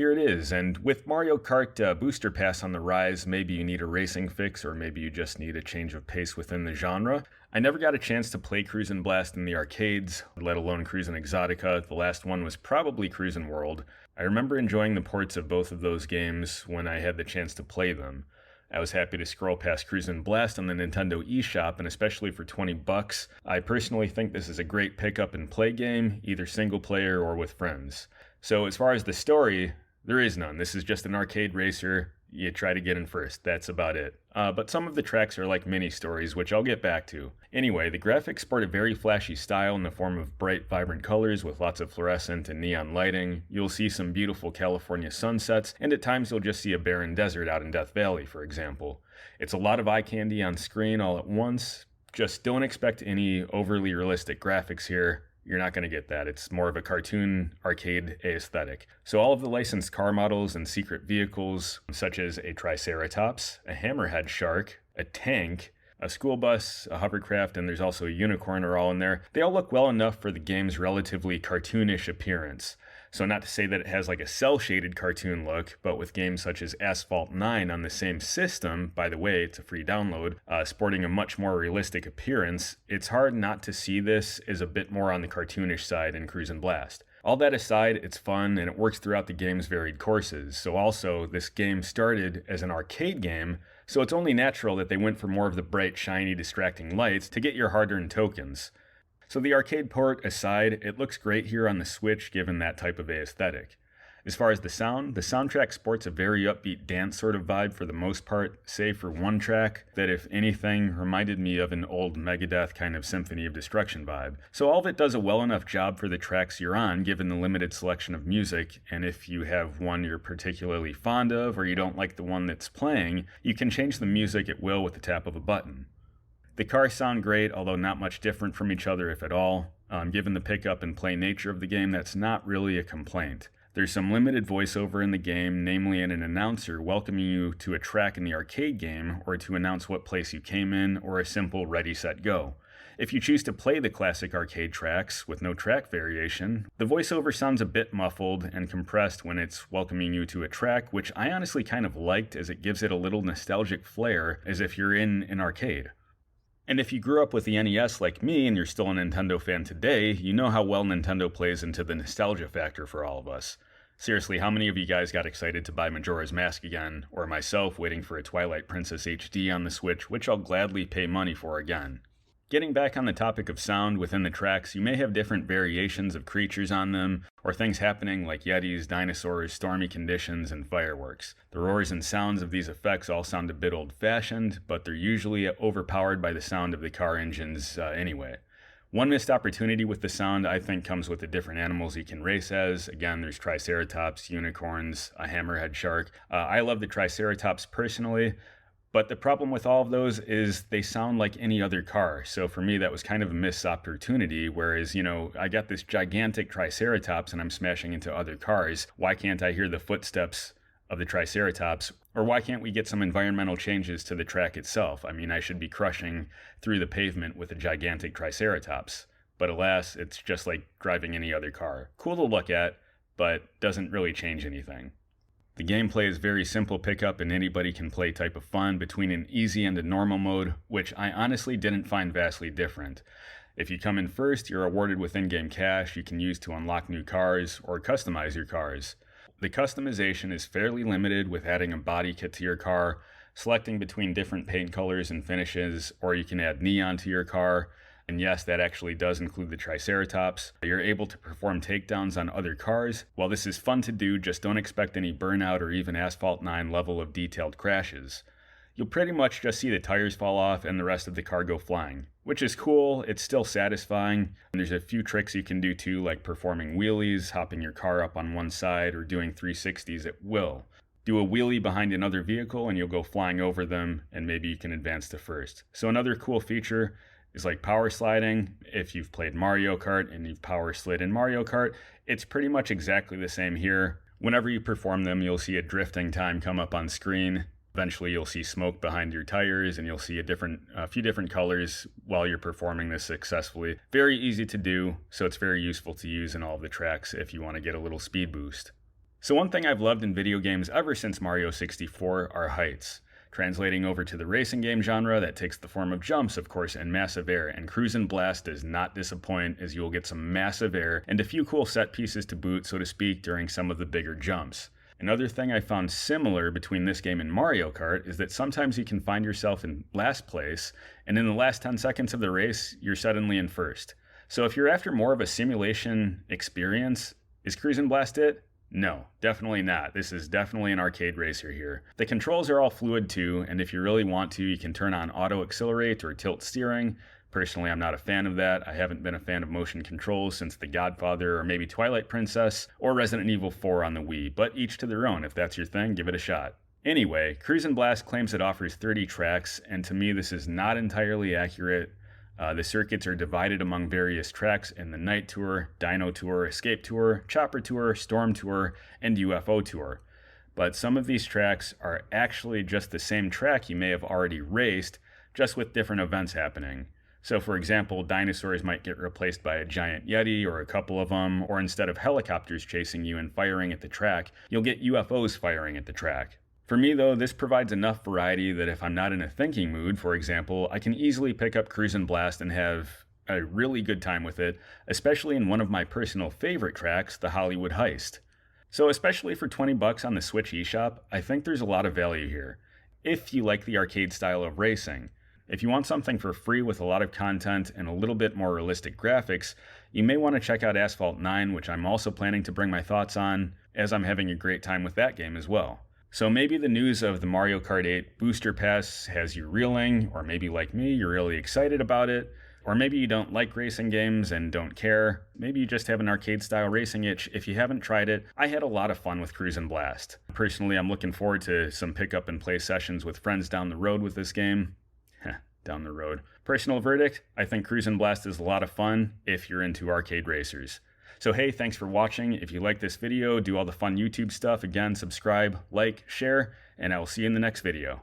Here it is, and with Mario Kart Booster Pass on the rise, maybe you need a racing fix, or maybe you just need a change of pace within the genre. I never got a chance to play Cruis'n Blast in the arcades, let alone Cruis'n Exotica. The last one was probably Cruis'n World. I remember enjoying the ports of both of those games when I had the chance to play them. I was happy to scroll past Cruis'n Blast on the Nintendo eShop, and especially for $20, I personally think this is a great pick-up and play game, either single player or with friends. So as far as the story, there is none. This is just an arcade racer. You try to get in first. That's about it. But some of the tracks are like mini stories, which I'll get back to. Anyway, the graphics sport a very flashy style in the form of bright, vibrant colors with lots of fluorescent and neon lighting. You'll see some beautiful California sunsets, and at times you'll just see a barren desert out in Death Valley, for example. It's a lot of eye candy on screen all at once. Just don't expect any overly realistic graphics here. You're not going to get that. It's more of a cartoon arcade aesthetic. So all of the licensed car models and secret vehicles, such as a Triceratops, a hammerhead shark, a tank, a school bus, a hovercraft, and there's also a unicorn are all in there. They all look well enough for the game's relatively cartoonish appearance. So not to say that it has like a cel-shaded cartoon look, but with games such as Asphalt 9 on the same system, by the way, it's a free download, sporting a much more realistic appearance, it's hard not to see this as a bit more on the cartoonish side in Cruis'n Blast. All that aside, it's fun and it works throughout the game's varied courses. So also, this game started as an arcade game, so it's only natural that they went for more of the bright, shiny, distracting lights to get your hard-earned tokens. So the arcade port aside, it looks great here on the Switch given that type of aesthetic. As far as the soundtrack sports a very upbeat dance sort of vibe for the most part, save for one track that, if anything, reminded me of an old Megadeth kind of Symphony of Destruction vibe. So all of it does a well enough job for the tracks you're on given the limited selection of music, and if you have one you're particularly fond of or you don't like the one that's playing, you can change the music at will with the tap of a button. The cars sound great, although not much different from each other if at all. Given the pick-up and play nature of the game, that's not really a complaint. There's some limited voiceover in the game, namely an announcer welcoming you to a track in the arcade game, or to announce what place you came in, or a simple ready, set, go. If you choose to play the classic arcade tracks with no track variation, the voiceover sounds a bit muffled and compressed when it's welcoming you to a track, which I honestly kind of liked as it gives it a little nostalgic flair as if you're in an arcade. And if you grew up with the NES like me and you're still a Nintendo fan today, you know how well Nintendo plays into the nostalgia factor for all of us. Seriously, how many of you guys got excited to buy Majora's Mask again, or myself waiting for a Twilight Princess HD on the Switch, which I'll gladly pay money for again? Getting back on the topic of sound within the tracks, you may have different variations of creatures on them, or things happening like yetis, dinosaurs, stormy conditions, and fireworks. The roars and sounds of these effects all sound a bit old-fashioned, but they're usually overpowered by the sound of the car engines anyway. One missed opportunity with the sound, I think, comes with the different animals you can race as. Again, there's Triceratops, unicorns, a hammerhead shark. I love the Triceratops personally, but the problem with all of those is they sound like any other car. So for me, that was kind of a missed opportunity. Whereas, I got this gigantic Triceratops and I'm smashing into other cars. Why can't I hear the footsteps of the Triceratops? Or why can't we get some environmental changes to the track itself? I mean, I should be crushing through the pavement with a gigantic Triceratops. But alas, it's just like driving any other car. Cool to look at, but doesn't really change anything. The gameplay is very simple pickup and anybody can play type of fun between an easy and a normal mode, which I honestly didn't find vastly different. If you come in first, you're awarded with in-game cash you can use to unlock new cars or customize your cars. The customization is fairly limited with adding a body kit to your car, selecting between different paint colors and finishes, or you can add neon to your car. And yes, that actually does include the Triceratops. You're able to perform takedowns on other cars. While this is fun to do, just don't expect any burnout or even Asphalt 9 level of detailed crashes. You'll pretty much just see the tires fall off and the rest of the car go flying, which is cool. It's still satisfying. And there's a few tricks you can do too, like performing wheelies, hopping your car up on one side, or doing 360s at will. Do a wheelie behind another vehicle and you'll go flying over them, and maybe you can advance to first. So another cool feature is like power sliding. If you've played Mario Kart and you've power slid in Mario Kart, it's pretty much exactly the same here. Whenever you perform them, you'll see a drifting time come up on screen. Eventually you'll see smoke behind your tires and you'll see a few different colors while you're performing this successfully. Very easy to do, so it's very useful to use in all of the tracks if you want to get a little speed boost. So one thing I've loved in video games ever since Mario 64 are heights. Translating over to the racing game genre, that takes the form of jumps, of course, and massive air, and Cruis'n Blast does not disappoint, as you will get some massive air and a few cool set pieces to boot, so to speak, during some of the bigger jumps. Another thing I found similar between this game and Mario Kart is that sometimes you can find yourself in last place, and in the last 10 seconds of the race, you're suddenly in first. So if you're after more of a simulation experience, is Cruis'n Blast it? No, definitely not. This is definitely an arcade racer here. The controls are all fluid too, and if you really want to, you can turn on auto accelerate or tilt steering. Personally, I'm not a fan of that. I haven't been a fan of motion controls since The Godfather or maybe Twilight Princess or Resident Evil 4 on the Wii, but each to their own. If that's your thing, give it a shot. Anyway, Cruis'n Blast claims it offers 30 tracks, and to me this is not entirely accurate. The circuits are divided among various tracks in the Night Tour, Dino Tour, Escape Tour, Chopper Tour, Storm Tour, and UFO Tour. But some of these tracks are actually just the same track you may have already raced, just with different events happening. So for example, dinosaurs might get replaced by a giant yeti or a couple of them, or instead of helicopters chasing you and firing at the track, you'll get UFOs firing at the track. For me though, this provides enough variety that if I'm not in a thinking mood, for example, I can easily pick up Cruis'n Blast and have a really good time with it, especially in one of my personal favorite tracks, the Hollywood Heist. So especially for $20 on the Switch eShop, I think there's a lot of value here, if you like the arcade style of racing. If you want something for free with a lot of content and a little bit more realistic graphics, you may want to check out Asphalt 9, which I'm also planning to bring my thoughts on, as I'm having a great time with that game as well. So maybe the news of the Mario Kart 8 Booster Pass has you reeling, or maybe like me, you're really excited about it, or maybe you don't like racing games and don't care. Maybe you just have an arcade-style racing itch. If you haven't tried it, I had a lot of fun with Cruis'n Blast. Personally, I'm looking forward to some pick-up and play sessions with friends down the road with this game. Down the road. Personal verdict, I think Cruis'n Blast is a lot of fun if you're into arcade racers. So hey, thanks for watching. If you like this video, do all the fun YouTube stuff. Again, subscribe, like, share, and I will see you in the next video.